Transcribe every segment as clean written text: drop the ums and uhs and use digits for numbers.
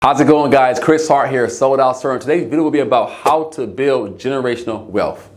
How's it going, guys? Chris Hart here, Sold Out Servant. Today's video will be about how to build generational wealth.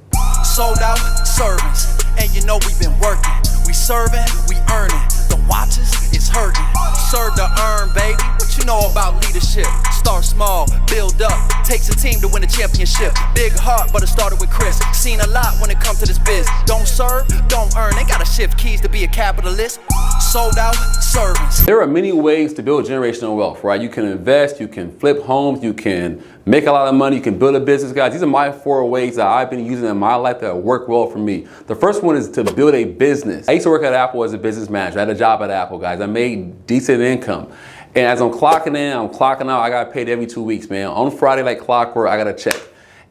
Sold out servants, and you know we've been working. We serving, we earning. The watches is hurting. Serve to earn, baby. What you know about leadership? Start small, build up. Takes a team to win a championship. Big heart, but it started with Chris. Seen a lot when it comes to this biz. Don't serve, don't earn. They gotta shift keys to be a capitalist. Sold out servants. There are many ways to build generational wealth, right? You can invest, you can flip homes, you can make a lot of money, you can build a business, guys. These are my 4 ways that I've been using in my life that work well for me. The first one is to build a business. I used to work at Apple as a business manager. I had a job at Apple, guys. I made decent income. And as I'm clocking in, I'm clocking out, I got paid every 2 weeks, man. On Friday, like clockwork, I got a check.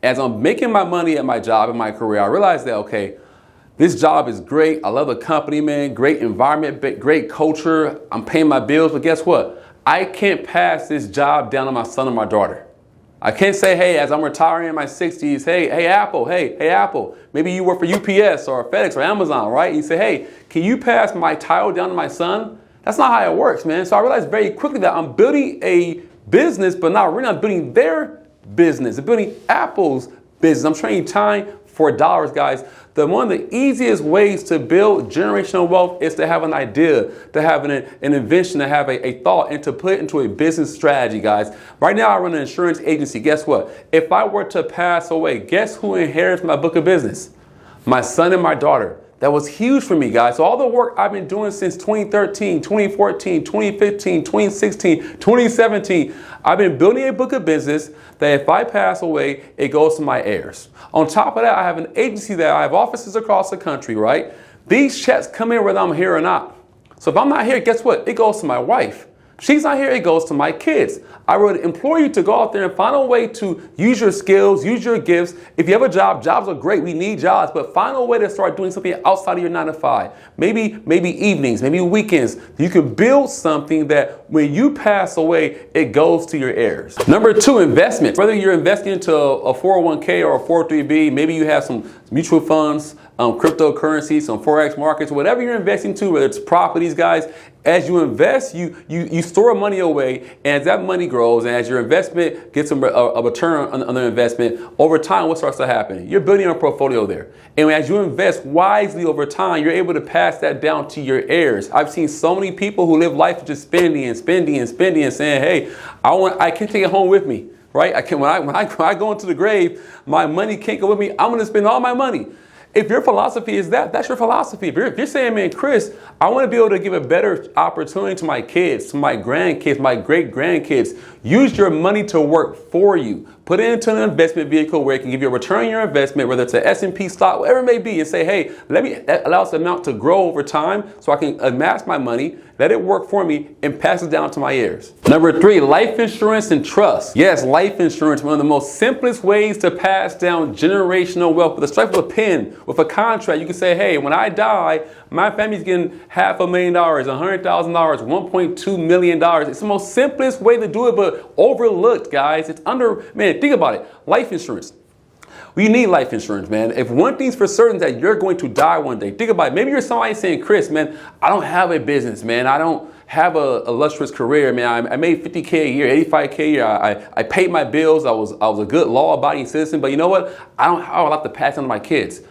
As I'm making my money at my job, in my career, I realized that, okay, this job is great. I love the company, man. Great environment, great culture. I'm paying my bills, but guess what? I can't pass this job down to my son or my daughter. I can't say, hey, as I'm retiring in my 60s, hey, Apple, maybe you work for UPS or FedEx or Amazon, right? You say, hey, can you pass my title down to my son? That's not how it works, man. So I realized very quickly that I'm building a business, but not really. I'm building their business. I'm building Apple's business. I'm trading time for dollars, guys. One of the easiest ways to build generational wealth is to have an idea, to have an invention, to have a thought, and to put it into a business strategy, guys. Right now, I run an insurance agency. Guess what? If I were to pass away, guess who inherits my book of business? My son and my daughter. That was huge for me, guys. So all the work I've been doing since 2013, 2014, 2015, 2016, 2017, I've been building a book of business that if I pass away, it goes to my heirs. On top of that, I have an agency that I have offices across the country, right? These checks come in whether I'm here or not. So if I'm not here, guess what? It goes to my wife. She's not here, it goes to my kids. I would implore you to go out there and find a way to use your skills, use your gifts. If you have a job, jobs are great. We need jobs, but find a way to start doing something outside of your 9 to 5. Maybe evenings, maybe weekends. You can build something that when you pass away, it goes to your heirs. Number 2, investment. Whether you're investing into a 401k or a 403b, maybe you have some mutual funds, cryptocurrency, some forex markets, whatever you're investing to, whether it's properties, guys. As you invest, you store money away, and as that money grows, and as your investment gets a return on the investment, over time, what starts to happen? You're building a portfolio there. And as you invest wisely over time, you're able to pass that down to your heirs. I've seen so many people who live life just spending and saying, hey, I can't take it home with me, right? When I go into the grave, my money can't go with me. I'm going to spend all my money. If your philosophy is that's your philosophy. If you're saying, man, Chris, I want to be able to give a better opportunity to my kids, to my grandkids, my great-grandkids. Use your money to work for you. Put it into an investment vehicle where it can give you a return on your investment, whether it's an S&P stock, whatever it may be, and say, hey, that allows the amount to grow over time so I can amass my money, let it work for me, and pass it down to my heirs. Number 3, life insurance and trust. Yes, life insurance, one of the most simplest ways to pass down generational wealth. With a stripe of a pen, with a contract, you can say, hey, when I die, my family's getting $500,000, $100,000, $1.2 million. It's the most simplest way to do it, but overlooked, guys. Man, think about it. Life insurance. We need life insurance, man. If one thing's for certain that you're going to die one day, think about it. Maybe you're somebody saying, Chris, man, I don't have a business, man. I don't have a illustrious career, man. I made $50K a year, $85K a year. I paid my bills. I was a good law-abiding citizen. But you know what? I don't have a lot to pass on to my kids.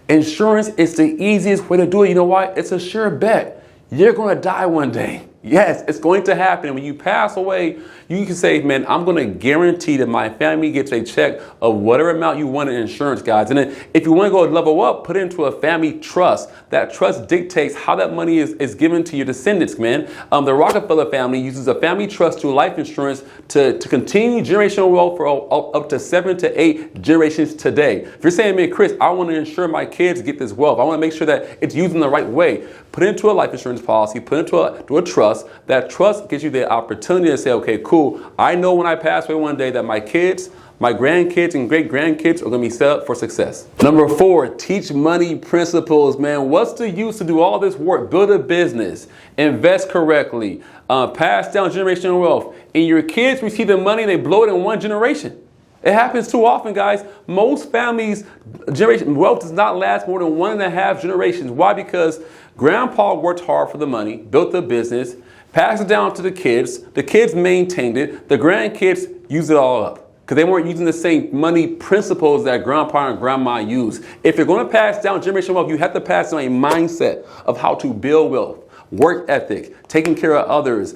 Insurance is the easiest way to do it. You know why? It's a sure bet. You're going to die one day. Yes, it's going to happen. When you pass away, you can say, man, I'm going to guarantee that my family gets a check of whatever amount you want in insurance, guys. And then if you want to go level up, put it into a family trust. That trust dictates how that money is given to your descendants, man. The Rockefeller family uses a family trust to life insurance to continue generational wealth for up to 7 to 8 generations today. If you're saying, man, Chris, I want to ensure my kids get this wealth. I want to make sure that it's used in the right way. Put it into a life insurance policy, put it into a trust. That trust gives you the opportunity to say, okay, cool. I know when I pass away one day that my kids, my grandkids and great-grandkids are going to be set up for success. Number 4, teach money principles, man. What's the use to do all this work? Build a business, invest correctly, pass down generational wealth, and your kids receive the money and they blow it in one generation. It happens too often, guys. Most families' wealth does not last more than 1.5 generations. Why? Because grandpa worked hard for the money, built the business, pass it down to the kids maintained it, the grandkids use it all up. Because they weren't using the same money principles that grandpa and grandma used. If you're going to pass down generational wealth, you have to pass down a mindset of how to build wealth, work ethic, taking care of others,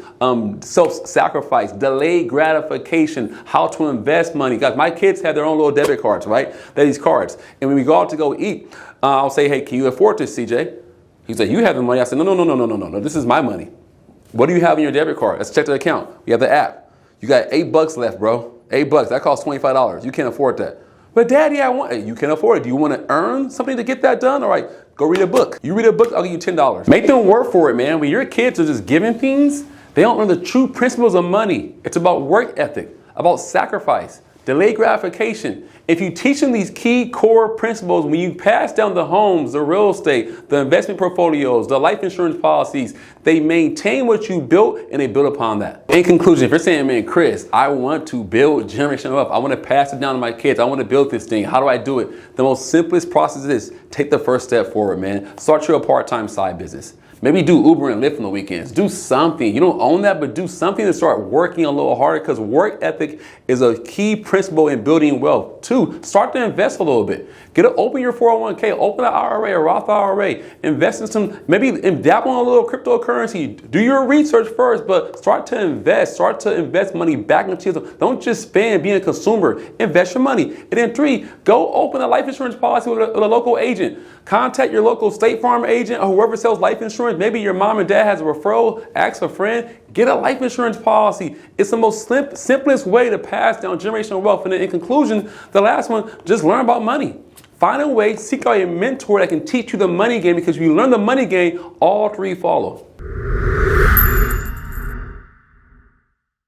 self-sacrifice, delayed gratification, how to invest money. Guys, my kids have their own little debit cards, right? They're these cards. And when we go out to go eat, I'll say, hey, can you afford this, CJ? He said, you have the money. I said, no. This is my money. What do you have in your debit card? Let's check the account. We have the app. You got $8 left, bro. $8. That costs $25. You can't afford that. But Daddy, you can afford it. Do you want to earn something to get that done? All right, go read a book. You read a book, I'll give you $10. Make them work for it, man. When your kids are just giving things, they don't learn the true principles of money. It's about work ethic, about sacrifice, delayed gratification. If you teach them these key core principles, when you pass down the homes, the real estate, the investment portfolios, the life insurance policies, they maintain what you built and they build upon that. In conclusion, if you're saying, man, Chris, I want to build generational wealth. I want to pass it down to my kids. I want to build this thing. How do I do it? The most simplest process is take the first step forward, man. Start your part-time side business. Maybe do Uber and Lyft on the weekends. Do something. You don't own that, but do something to start working a little harder, because work ethic is a key principle in building wealth. 2, start to invest a little bit. Open your 401k, open an IRA, a Roth IRA, invest in some, maybe dabble in a little cryptocurrency. Do your research first, but start to invest money back into yourself. Don't just spend being a consumer. Invest your money. And then 3, go open a life insurance policy with a local agent. Contact your local State Farm agent or whoever sells life insurance. Maybe your mom and dad has a referral. Ask a friend. Get a life insurance policy. It's the most simplest way to pass down generational wealth. And then in conclusion, the last one, just learn about money. Find a way, seek out a mentor that can teach you the money game, because if you learn the money game, all 3 follow.